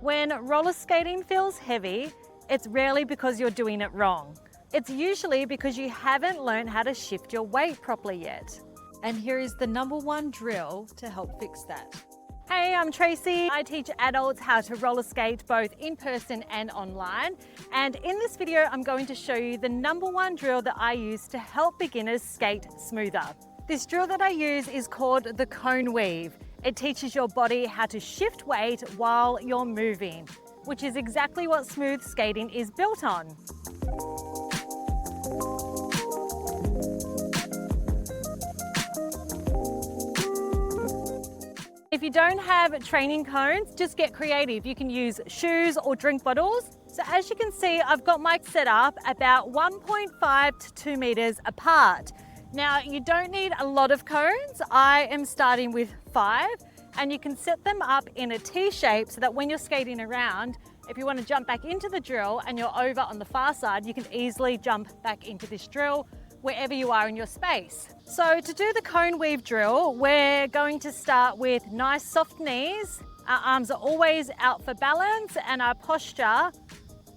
When roller skating feels heavy, it's rarely because you're doing it wrong. It's usually because you haven't learned how to shift your weight properly yet. And here is the #1 drill to help fix that. Hey, I'm Tracy. I teach adults how to roller skate both in person and online. And in this video, I'm going to show you the #1 drill that I use to help beginners skate smoother. This drill that I use is called the cone weave. It teaches your body how to shift weight while you're moving, which is exactly what smooth skating is built on. If you don't have training cones, just get creative. You can use shoes or drink bottles. So as you can see, I've got mine set up about 1.5 to 2 meters apart. Now, you don't need a lot of cones. I am starting with 5, and you can set them up in a T shape so that when you're skating around, if you want to jump back into the drill and you're over on the far side, you can easily jump back into this drill wherever you are in your space. So to do the cone weave drill, we're going to start with nice soft knees. Our arms are always out for balance and our posture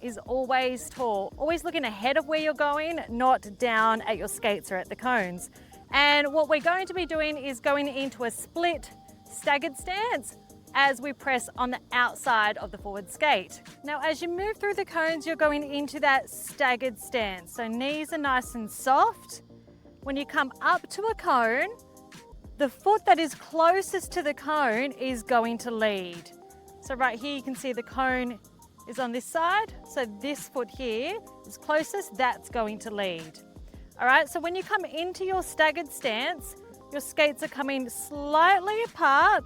is always tall. Always looking ahead of where you're going, not down at your skates or at the cones. And what we're going to be doing is going into a split staggered stance as we press on the outside of the forward skate. Now, as you move through the cones, you're going into that staggered stance. So knees are nice and soft. When you come up to a cone, the foot that is closest to the cone is going to lead. So right here, you can see the cone is on this side. So this foot here is closest, that's going to lead. All right, so when you come into your staggered stance, your skates are coming slightly apart.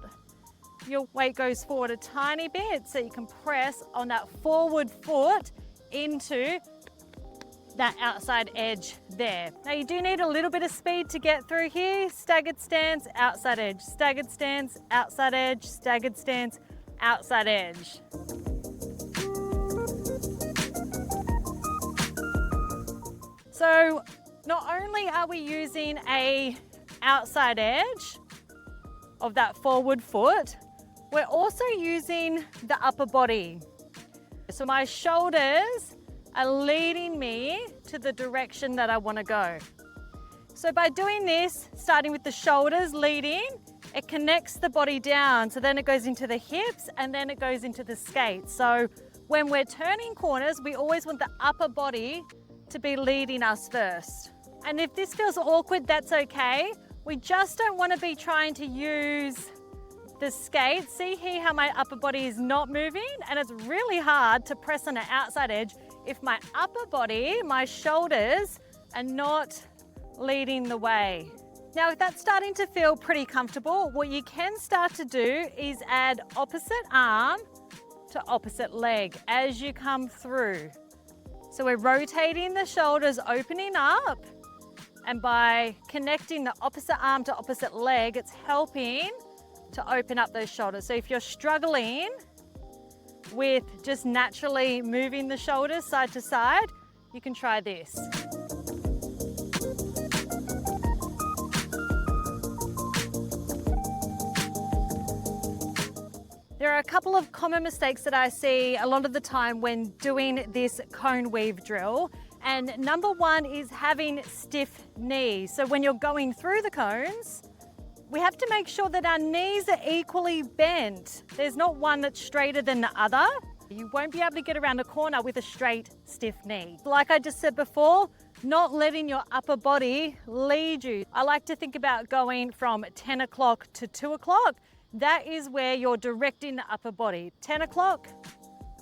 Your weight goes forward a tiny bit so you can press on that forward foot into that outside edge there. Now you do need a little bit of speed to get through here. Staggered stance, outside edge, staggered stance, outside edge, staggered stance, outside edge. So not only are we using a outside edge of that forward foot, we're also using the upper body. So my shoulders are leading me to the direction that I want to go. So by doing this, starting with the shoulders leading, it connects the body down. So then it goes into the hips and then it goes into the skates. So when we're turning corners, we always want the upper body to be leading us first. And if this feels awkward, that's okay. We just don't want to be trying to use the skate. See here how my upper body is not moving, and it's really hard to press on the outside edge if my upper body, my shoulders, are not leading the way. Now, if that's starting to feel pretty comfortable, what you can start to do is add opposite arm to opposite leg as you come through. So we're rotating the shoulders, opening up, and by connecting the opposite arm to opposite leg, it's helping to open up those shoulders. So if you're struggling with just naturally moving the shoulders side to side, you can try this. There are a couple of common mistakes that I see a lot of the time when doing this cone weave drill. And #1 is having stiff knees. So when you're going through the cones, we have to make sure that our knees are equally bent. There's not one that's straighter than the other. You won't be able to get around a corner with a straight, stiff knee. Like I just said before, not letting your upper body lead you. I like to think about going from 10 o'clock to 2 o'clock. That is where you're directing the upper body, 10 o'clock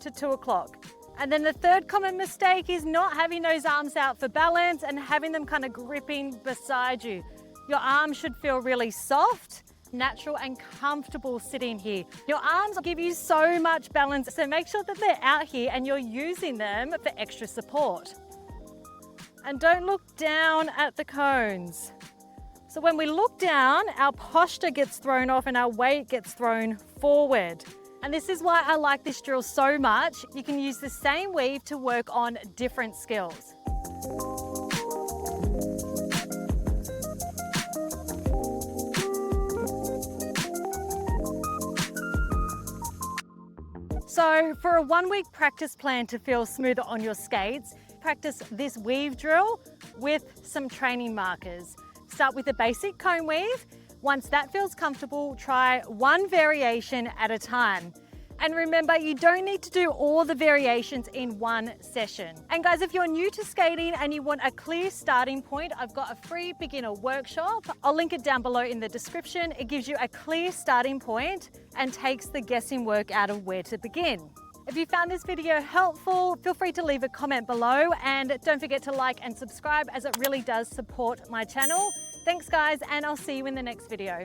to 2 o'clock. And then the third common mistake is not having those arms out for balance and having them kind of gripping beside you. Your arms should feel really soft, natural and comfortable sitting here. Your arms give you so much balance, so make sure that they're out here and you're using them for extra support. And don't look down at the cones. So when we look down, our posture gets thrown off and our weight gets thrown forward. And this is why I like this drill so much. You can use the same weave to work on different skills. So So for a 1-week practice plan to feel smoother on your skates, practice this weave drill with some training markers. Start with a basic cone weave. Once that feels comfortable, try one variation at a time. And remember, you don't need to do all the variations in one session. And guys, if you're new to skating and you want a clear starting point, I've got a free beginner workshop. I'll link it down below in the description. It gives you a clear starting point and takes the guessing work out of where to begin. If you found this video helpful, feel free to leave a comment below and don't forget to like and subscribe as it really does support my channel. Thanks guys, and I'll see you in the next video.